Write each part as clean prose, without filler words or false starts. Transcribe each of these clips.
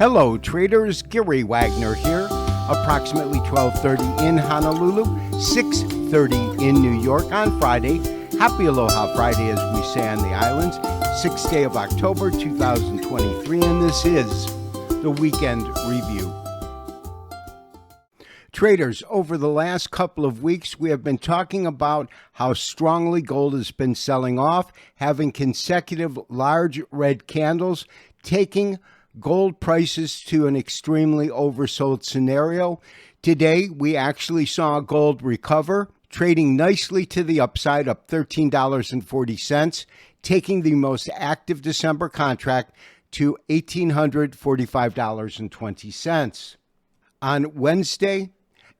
Hello traders, Gary Wagner here. Approximately 12:30 in Honolulu, 6:30 in New York on Friday. Happy Aloha Friday, as we say on the islands. 6th day of October 2023, and this is the Weekend Review. Traders, over the last couple of weeks, we have been talking about how strongly gold has been selling off, having consecutive large red candles, taking gold prices to an extremely oversold scenario. Today, we actually saw gold recover, trading nicely to the upside, up $13.40, taking the most active December contract to $1,845.20. On Wednesday,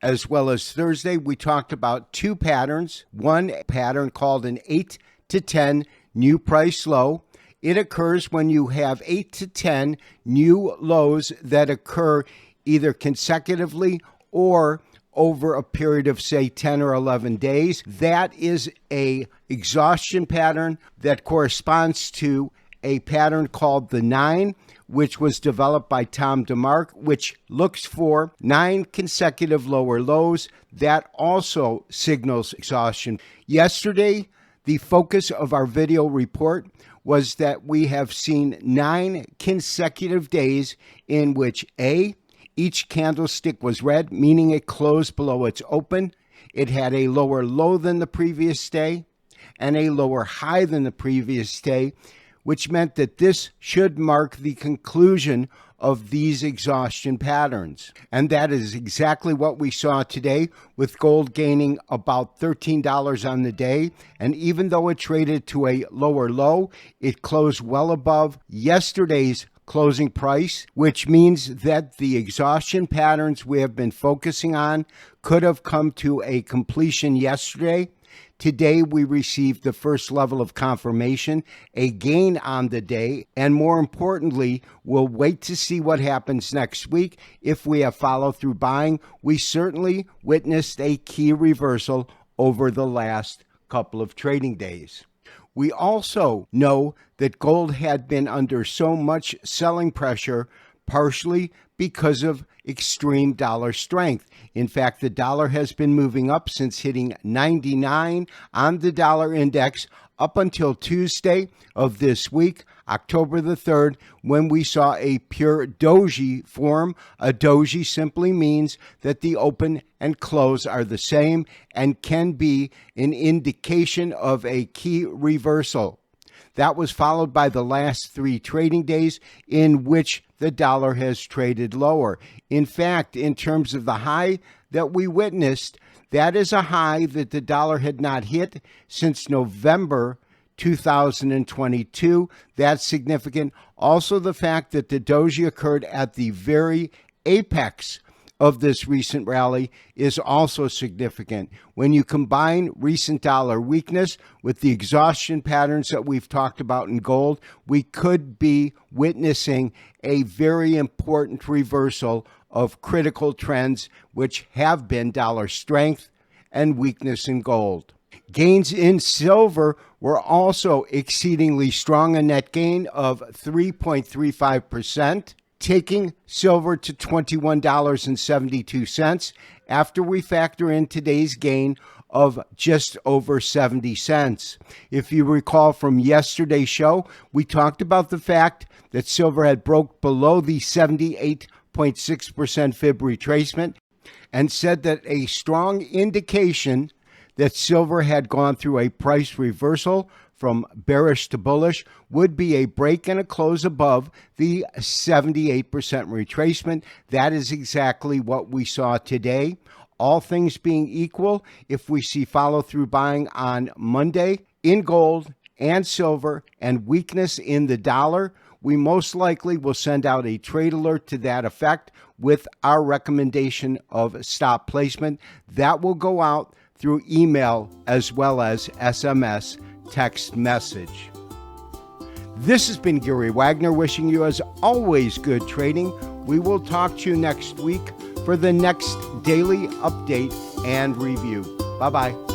as well as Thursday, we talked about two patterns. One pattern called an 8 to 10 new price low. It occurs when you have 8 to 10 new lows that occur either consecutively or over a period of, say, 10 or 11 days. That is an exhaustion pattern that corresponds to a pattern called the 9, which was developed by Tom DeMark, which looks for 9 consecutive lower lows. That also signals exhaustion. Yesterday, the focus of our video report was that we have seen 9 consecutive days in which A, each candlestick was red, meaning it closed below its open. It had a lower low than the previous day and a lower high than the previous day, which meant that this should mark the conclusion of these exhaustion patterns. And that is exactly what we saw today, with gold gaining about $13 on the day. And even though it traded to a lower low, it closed well above yesterday's closing price, which means that the exhaustion patterns we have been focusing on could have come to a completion yesterday. Today, we received the first level of confirmation, a gain on the day, and more importantly, we'll wait to see what happens next week. If we have follow-through buying, we certainly witnessed a key reversal over the last couple of trading days. We also know that gold had been under so much selling pressure, partially because of extreme dollar strength. In fact, the dollar has been moving up since hitting 99 on the dollar index up until Tuesday of this week, October the 3rd, when we saw a pure doji form. A doji simply means that the open and close are the same and can be an indication of a key reversal. That was followed by the last 3 trading days in which the dollar has traded lower. In fact, in terms of the high that we witnessed, that is a high that the dollar had not hit since November 2022. That's significant. Also, the fact that the doji occurred at the very apex of this recent rally is also significant. When you combine recent dollar weakness with the exhaustion patterns that we've talked about in gold, we could be witnessing a very important reversal of critical trends, which have been dollar strength and weakness in gold. Gains in silver were also exceedingly strong, a net gain of 3.35%. Taking silver to $21.72 after we factor in today's gain of just over 70 cents. If you recall from yesterday's show, we talked about the fact that silver had broke below the 78.6% fib retracement and said that a strong indication that silver had gone through a price reversal from bearish to bullish would be a break and a close above the 78% retracement. That is exactly what we saw today. All things being equal, if we see follow-through buying on Monday in gold and silver and weakness in the dollar, we most likely will send out a trade alert to that effect with our recommendation of stop placement. That will go out through email as well as SMS text message. This has been Gary Wagner wishing you, as always, good trading. We will talk to you next week for the next daily update and review. Bye-bye.